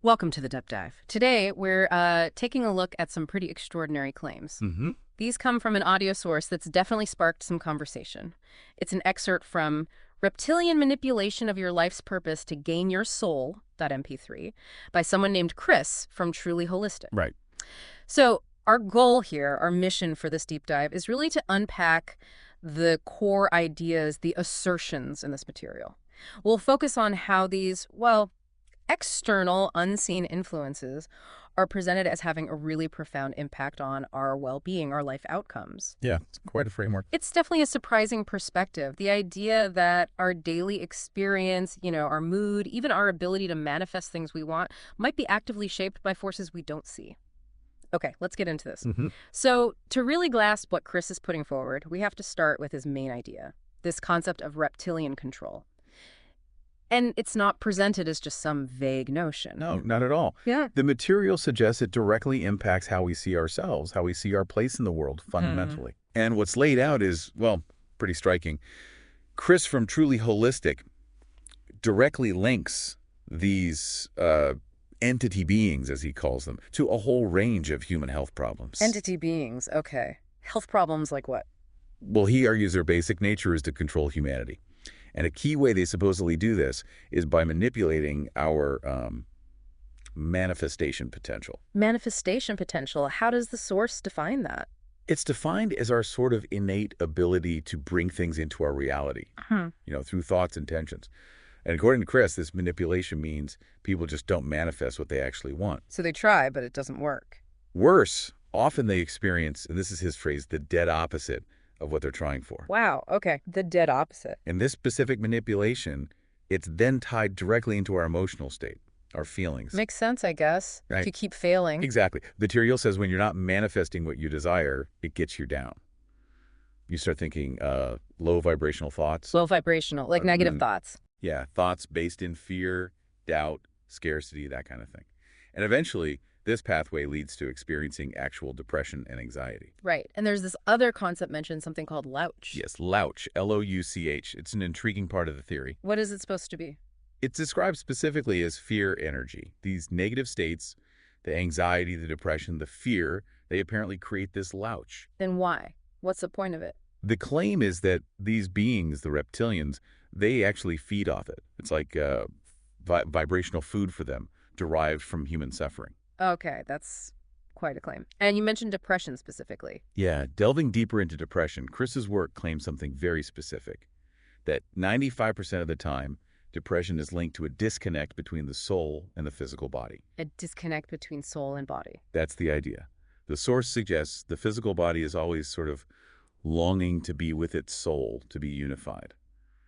Welcome to the Deep Dive. Today, we're taking a look at some pretty extraordinary claims. These come from an audio source that's definitely sparked some conversation. It's an excerpt from Reptilian Manipulation of Your Life's Purpose to Gain Your Soul, .mp3, by someone named Chris from Truly Holistic. Right. So our goal here, our mission for this deep dive, is really to unpack the core ideas, the assertions in this material. We'll focus on how these, well, external, unseen influences are presented as having a really profound impact on our well-being, our life outcomes. Yeah, it's quite a framework. It's definitely a surprising perspective. The idea that our daily experience, our mood, even our ability to manifest things we want might be actively shaped by forces we don't see. Okay, let's get into this. So to really grasp what Chris is putting forward, we have to start with his main idea, this concept of reptilian control. And it's not presented as just some vague notion. No, not at all. Yeah. The material suggests it directly impacts how we see ourselves, how we see our place in the world fundamentally. And what's laid out is, well, pretty striking. Chris from Truly Holistic directly links these entity beings, as he calls them, to a whole range of human health problems. Entity beings, okay. Health problems like what? Well, he argues their basic nature is to control humanity. And a key way they supposedly do this is by manipulating our manifestation potential. Manifestation potential. How does the source define that? It's defined as our sort of innate ability to bring things into our reality, through thoughts and intentions. And according to Chris, this manipulation means people just don't manifest what they actually want. So they try, but it doesn't work. Worse, often they experience, and this is his phrase, the dead opposite of what they're trying for. Wow, okay. The dead opposite. In this specific manipulation, it's then tied directly into our emotional state, our feelings. Makes sense, I guess. Right. If you keep failing. Exactly. The material says when you're not manifesting what you desire, it gets you down. You start thinking low vibrational thoughts. Low vibrational, like negative thoughts. Yeah, thoughts based in fear, doubt, scarcity, that kind of thing. And eventually, this pathway leads to experiencing actual depression and anxiety. Right. And there's this other concept mentioned, something called louch. Yes, louch, L-O-U-C-H. It's an intriguing part of the theory. What is it supposed to be? It's described specifically as fear energy. These negative states, the anxiety, the depression, the fear, they apparently create this louch. Then why? What's the point of it? The claim is that these beings, the reptilians, they actually feed off it. It's like vibrational food for them, derived from human suffering. Okay, that's quite a claim. And you mentioned depression specifically. Yeah, delving deeper into depression, Chris's work claims something very specific, that 95% of the time, depression is linked to a disconnect between the soul and the physical body. A disconnect between soul and body. That's the idea. The source suggests the physical body is always sort of longing to be with its soul, to be unified.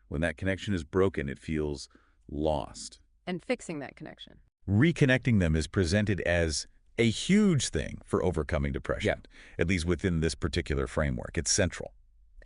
When that connection is broken, it feels lost. And fixing that connection. Reconnecting them is presented as a huge thing for overcoming depression, at least within this particular framework. It's central.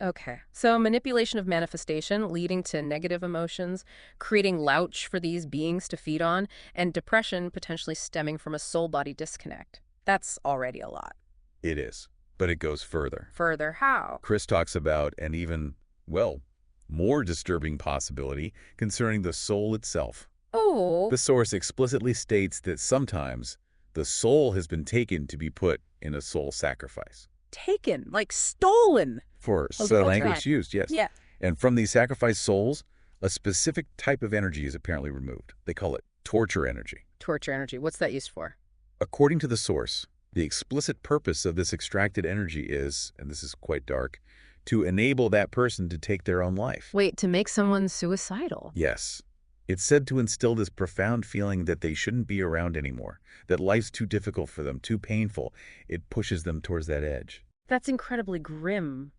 Okay. So manipulation of manifestation leading to negative emotions, creating louch for these beings to feed on, and depression potentially stemming from a soul-body disconnect. That's already a lot. It is, but it goes further. Further, how? Chris talks about an even, well, more disturbing possibility concerning the soul itself. Oh. The source explicitly states that sometimes the soul has been taken to be put in a soul sacrifice. Taken, like stolen. For Oh, the that's language right. used, yes. Yeah. And from these sacrificed souls, a specific type of energy is apparently removed. They call it torture energy. Torture energy. What's that used for? According to the source, the explicit purpose of this extracted energy is, and this is quite dark, to enable that person to take their own life. Wait, to make someone suicidal? Yes. It's said to instill this profound feeling that they shouldn't be around anymore, that life's too difficult for them, too painful. It pushes them towards that edge. That's incredibly grim.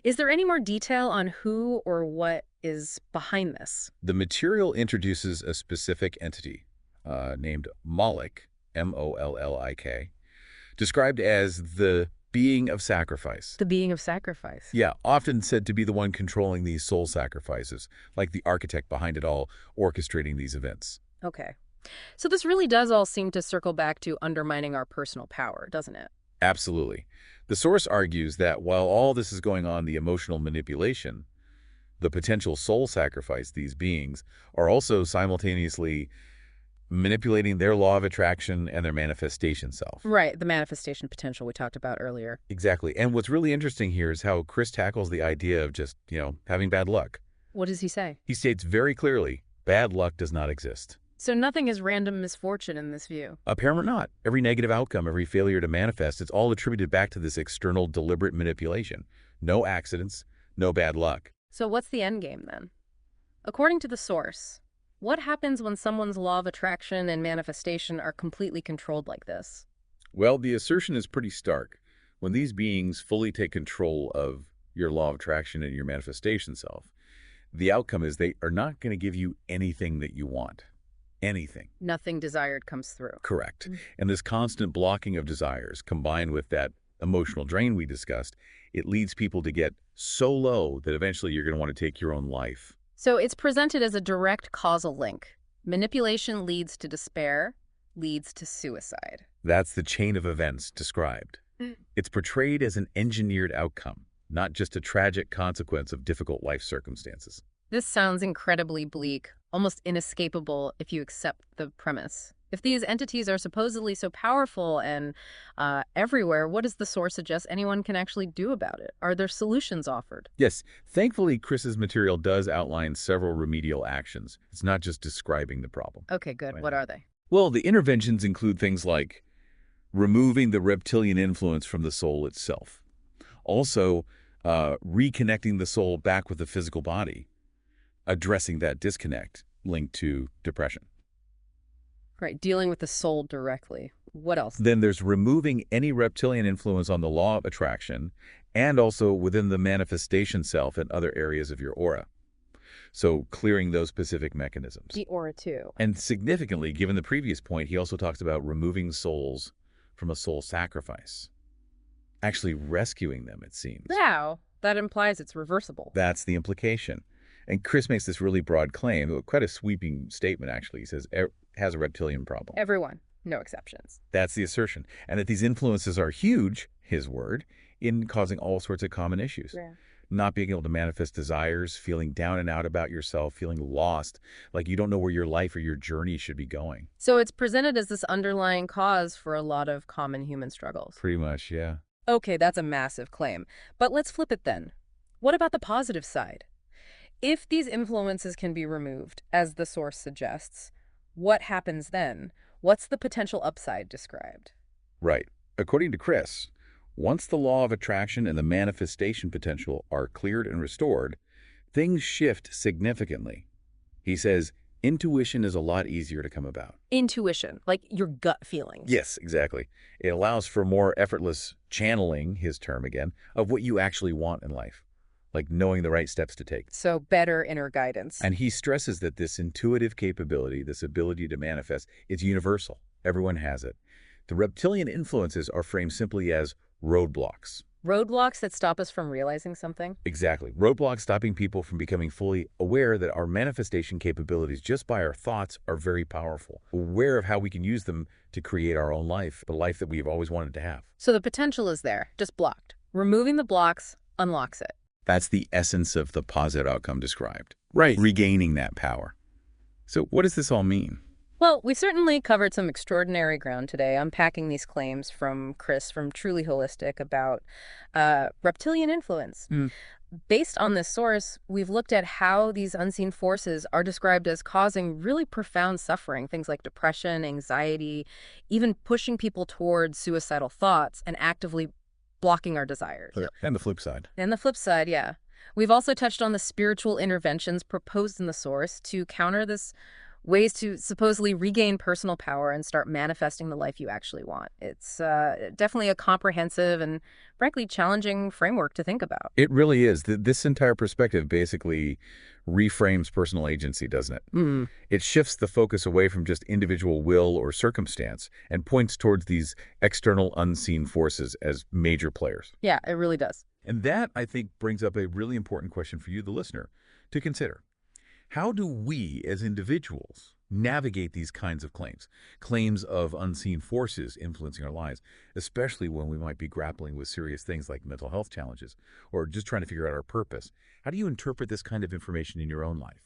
Is there any more detail on who or what is behind this? The material introduces a specific entity named Moloch, M-O-L-L-I-K, described as the being of sacrifice. The being of sacrifice. Yeah, often said to be the one controlling these soul sacrifices, like the architect behind it all, orchestrating these events. Okay. So this really does all seem to circle back to undermining our personal power, doesn't it? Absolutely. The source argues that while all this is going on, the emotional manipulation, the potential soul sacrifice these beings are also simultaneously manipulating their law of attraction and their manifestation self. Right, the manifestation potential we talked about earlier. Exactly. And what's really interesting here is how Chris tackles the idea of just, having bad luck. What does he say? He states very clearly, bad luck does not exist. So nothing is random misfortune in this view. Apparently not. Every negative outcome, every failure to manifest, it's all attributed back to this external deliberate manipulation. No accidents, no bad luck. So what's the end game then? According to the source, what happens when someone's law of attraction and manifestation are completely controlled like this? Well, the assertion is pretty stark. When these beings fully take control of your law of attraction and your manifestation self, the outcome is they are not going to give you anything that you want. Anything. Nothing desired comes through. Correct. And this constant blocking of desires, combined with that emotional drain we discussed, it leads people to get so low that eventually you're going to want to take your own life. So it's presented as a direct causal link. Manipulation leads to despair, leads to suicide. That's the chain of events described. It's portrayed as an engineered outcome, not just a tragic consequence of difficult life circumstances. This sounds incredibly bleak, almost inescapable if you accept the premise. If these entities are supposedly so powerful and everywhere, what does the source suggest anyone can actually do about it? Are there solutions offered? Yes, thankfully, Chris's material does outline several remedial actions. It's not just describing the problem. Okay, good. What are they? Well, the interventions include things like removing the reptilian influence from the soul itself. Also, reconnecting the soul back with the physical body, addressing that disconnect linked to depression. Right, dealing with the soul directly. What else? Then there's removing any reptilian influence on the law of attraction and also within the manifestation self and other areas of your aura. So clearing those specific mechanisms. The aura too. And significantly, given the previous point, he also talks about removing souls from a soul sacrifice. Actually rescuing them, it seems. How? That implies it's reversible. That's the implication. And Chris makes this really broad claim, quite a sweeping statement, actually. He says, has a reptilian problem. Everyone, no exceptions. That's the assertion. And that these influences are huge, his word, in causing all sorts of common issues. Yeah. Not being able to manifest desires, feeling down and out about yourself, feeling lost, like you don't know where your life or your journey should be going. So it's presented as this underlying cause for a lot of common human struggles. Pretty much, yeah. Okay, that's a massive claim. But let's flip it then. What about the positive side? If these influences can be removed, as the source suggests, what happens then? What's the potential upside described? Right. According to Chris, once the law of attraction and the manifestation potential are cleared and restored, things shift significantly. He says intuition is a lot easier to come about. Intuition, like your gut feelings. Yes, exactly. It allows for more effortless channeling, his term again, of what you actually want in life, like knowing the right steps to take. So better inner guidance. And he stresses that this intuitive capability, this ability to manifest, is universal. Everyone has it. The reptilian influences are framed simply as roadblocks. Roadblocks that stop us from realizing something? Exactly. Roadblocks stopping people from becoming fully aware that our manifestation capabilities just by our thoughts are very powerful. Aware of how we can use them to create our own life, the life that we've always wanted to have. So the potential is there, just blocked. Removing the blocks unlocks it. That's the essence of the positive outcome described. Right. Regaining that power. So what does this all mean? Well, we certainly covered some extraordinary ground today, unpacking these claims from Chris from Truly Holistic about reptilian influence. Based on this source, we've looked at how these unseen forces are described as causing really profound suffering, things like depression, anxiety, even pushing people towards suicidal thoughts and actively blocking our desires. And the flip side. And the flip side, yeah. We've also touched on the spiritual interventions proposed in the source to counter this, ways to supposedly regain personal power and start manifesting the life you actually want. It's definitely a comprehensive and, frankly, challenging framework to think about. It really is. This entire perspective basically reframes personal agency, doesn't it? It shifts the focus away from just individual will or circumstance and points towards these external unseen forces as major players. Yeah, it really does. And that, I think, brings up a really important question for you, the listener, to consider. How do we, as individuals, navigate these kinds of claims? Claims of unseen forces influencing our lives, especially when we might be grappling with serious things like mental health challenges or just trying to figure out our purpose. How do you interpret this kind of information in your own life?